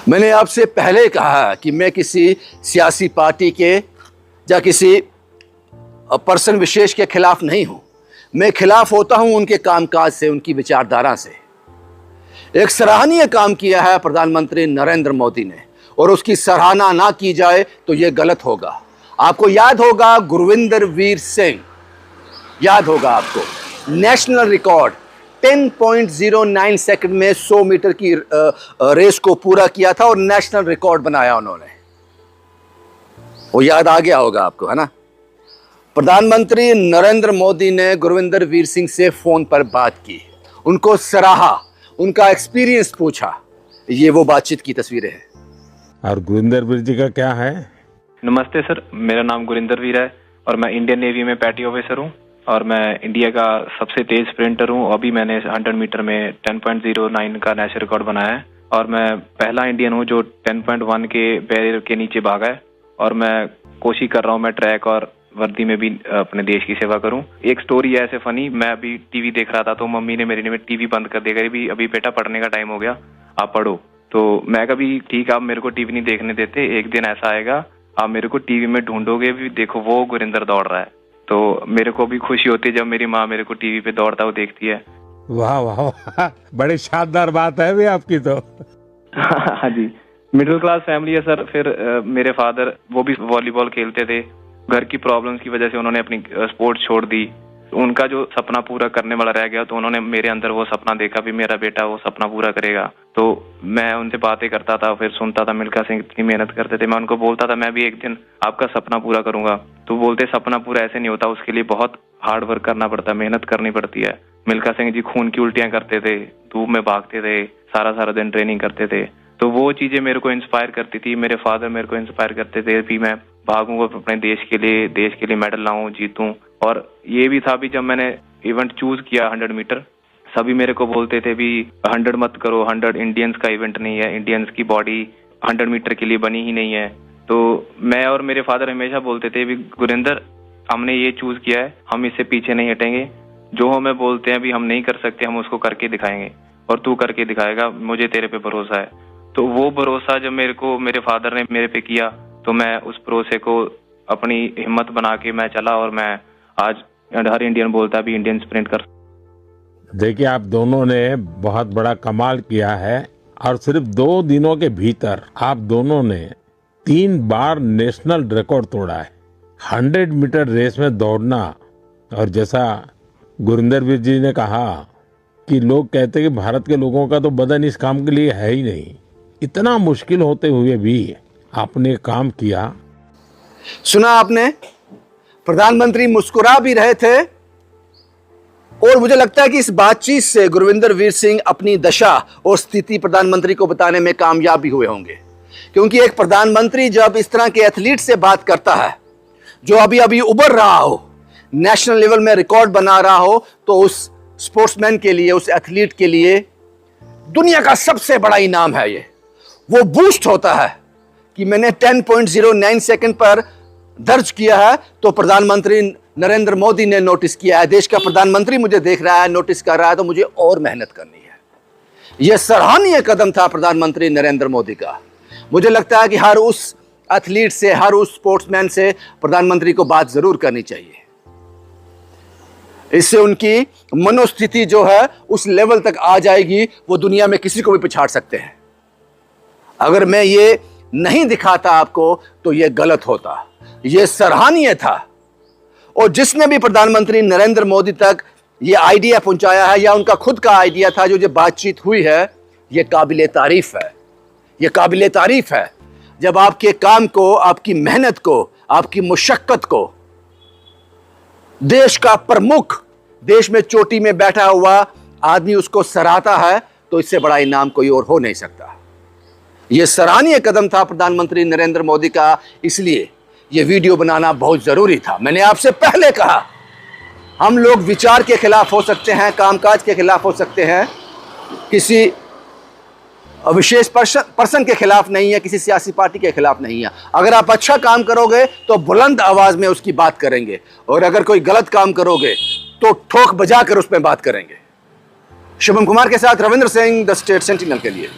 मैंने आपसे पहले कहा कि मैं किसी सियासी पार्टी के या किसी पर्सन विशेष के खिलाफ नहीं हूं। मैं खिलाफ होता हूं उनके कामकाज से, उनकी विचारधारा से। एक सराहनीय काम किया है प्रधानमंत्री नरेंद्र मोदी ने, और उसकी सराहना ना की जाए तो यह गलत होगा। आपको याद होगा गुरविंदर वीर सिंह, याद होगा आपको, नेशनल रिकॉर्ड 10.09 सेकंड में 100 मीटर की रेस को पूरा किया था और नेशनल रिकॉर्ड बनाया उन्होंने। वो याद आ गया होगा आपको, है ना। प्रधानमंत्री नरेंद्र मोदी ने गुरविंदर वीर सिंह से फोन पर बात की, उनको सराहा, उनका एक्सपीरियंस पूछा। ये वो बातचीत की तस्वीरें हैं। और गुरविंदर वीर जी का क्या है? नमस्ते सर, मेरा नाम गुरिंदर वीर है और मैं इंडियन नेवी में पैटी ऑफिसर हूँ और मैं इंडिया का सबसे तेज स्प्रिंटर हूँ। अभी मैंने 100 मीटर में 10.09 का नेशनल रिकॉर्ड बनाया है और मैं पहला इंडियन हूँ जो 10.1 के बैरियर के नीचे भागा है। और मैं कोशिश कर रहा हूँ मैं ट्रैक और वर्दी में भी अपने देश की सेवा करूं। एक स्टोरी है ऐसे फनी, मैं अभी टीवी देख रहा था तो मम्मी ने मेरी ने टीवी बंद कर दिया, अभी बेटा पढ़ने का टाइम हो गया, आप पढ़ो। तो मैं कभी ठीक, आप मेरे को टीवी नहीं देखने देते, एक दिन ऐसा आएगा आप मेरे को टीवी में ढूंढोगे भी, देखो वो गुरिंदर दौड़ रहा है। तो मेरे को भी खुशी होती है जब मेरी माँ मेरे को टीवी पे दौड़ता हुआ देखती है। वाह वाह, बड़ी शानदार बात है भी आपकी तो। हाँ जी, मिडिल क्लास फैमिली है सर। फिर मेरे फादर वो भी वॉलीबॉल खेलते थे, घर की प्रॉब्लम्स की वजह से उन्होंने अपनी स्पोर्ट्स छोड़ दी। उनका जो सपना पूरा करने वाला रह गया तो उन्होंने मेरे अंदर वो सपना देखा भी मेरा बेटा वो सपना पूरा करेगा। तो मैं उनसे बातें करता था, फिर सुनता था मिल्खा सिंह इतनी मेहनत करते थे। मैं उनको बोलता था मैं भी एक दिन आपका सपना पूरा करूंगा। तो बोलते सपना पूरा ऐसे नहीं होता, उसके लिए बहुत हार्ड वर्क करना पड़ता है, मेहनत करनी पड़ती है। मिल्खा सिंह जी खून की उल्टियां करते थे, धूप में भागते थे, सारा दिन ट्रेनिंग करते थे। तो वो चीजें मेरे को इंस्पायर करती थी। मेरे फादर मेरे को इंस्पायर करते थे भी मैं भागूंगा अपने देश के लिए मेडल लाऊं, जीतूं। और ये भी था भी जब मैंने इवेंट चूज किया 100 मीटर, सभी मेरे को बोलते थे भी 100 मत करो, 100 इंडियंस का इवेंट नहीं है, इंडियंस की बॉडी 100 मीटर के लिए बनी ही नहीं है। तो मैं और मेरे फादर हमेशा बोलते थे भी गुरिंदर हमने ये चूज किया है, हम इससे पीछे नहीं हटेंगे। जो हमें बोलते हैं भी हम नहीं कर सकते, हम उसको करके दिखाएंगे और तू करके दिखाएगा, मुझे तेरे पे भरोसा है। तो वो भरोसा जब मेरे को मेरे फादर ने मेरे पे किया तो मैं उस भरोसे को अपनी हिम्मत बना के मैं चला और मैं आज हर इंडियन बोलता भी इंडियन स्प्रिंट कर। देखिए, आप दोनों ने बहुत बड़ा कमाल किया है और सिर्फ 2 दिनों के भीतर आप दोनों ने 3 बार नेशनल रिकॉर्ड तोड़ा है 100 मीटर रेस में दौड़ना। और जैसा गुरिंदर वीर जी ने कहा कि लोग कहते हैं कि भारत के लोगों का तो बदन इस काम के लिए है ही नहीं, इतना मुश्किल होते हुए भी आपने काम किया। सुना आपने, प्रधानमंत्री मुस्कुरा भी रहे थे और मुझे लगता है कि इस बातचीत से गुरविंदर वीर सिंह अपनी दशा और स्थिति प्रधानमंत्री को बताने में कामयाब भी हुए होंगे। क्योंकि एक प्रधानमंत्री जब इस तरह के एथलीट से बात करता है जो अभी अभी उभर रहा हो, नेशनल लेवल में रिकॉर्ड बना रहा हो, तो उस स्पोर्ट्समैन के लिए, उस एथलीट के लिए दुनिया का सबसे बड़ा इनाम है ये। वो बूस्ट होता है कि मैंने 10.09 सेकंड पर दर्ज किया है तो प्रधानमंत्री नरेंद्र मोदी ने नोटिस किया है, देश का प्रधानमंत्री मुझे देख रहा है, नोटिस कर रहा है, तो मुझे और मेहनत करनी है। यह सराहनीय कदम था प्रधानमंत्री नरेंद्र मोदी का। मुझे लगता है कि हर उस एथलीट से, हर उस स्पोर्ट्समैन से प्रधानमंत्री को बात जरूर करनी चाहिए। इससे उनकी मनोस्थिति जो है उस लेवल तक आ जाएगी, वो दुनिया में किसी को भी पछाड़ सकते हैं। अगर मैं ये नहीं दिखाता आपको तो यह गलत होता। यह सराहनीय था और जिसने भी प्रधानमंत्री नरेंद्र मोदी तक यह आइडिया पहुंचाया है या उनका खुद का आइडिया था, जो बातचीत हुई है, यह काबिले तारीफ है। यह काबिले तारीफ है जब आपके काम को, आपकी मेहनत को, आपकी मुशक्कत को देश का प्रमुख, देश में चोटी में बैठा हुआ आदमी उसको सराहता है, तो इससे बड़ा इनाम कोई और हो नहीं सकता। यह सराहनीय कदम था प्रधानमंत्री नरेंद्र मोदी का, इसलिए यह वीडियो बनाना बहुत जरूरी था। मैंने आपसे पहले कहा, हम लोग विचार के खिलाफ हो सकते हैं, कामकाज के खिलाफ हो सकते हैं, किसी विशेष पर्सन के खिलाफ नहीं है, किसी सियासी पार्टी के खिलाफ नहीं है। अगर आप अच्छा काम करोगे तो बुलंद आवाज में उसकी बात करेंगे, और अगर कोई गलत काम करोगे तो ठोक बजाकर उस पर बात करेंगे। शुभम कुमार के साथ Ravindra Singh, the state sentinel के लिए।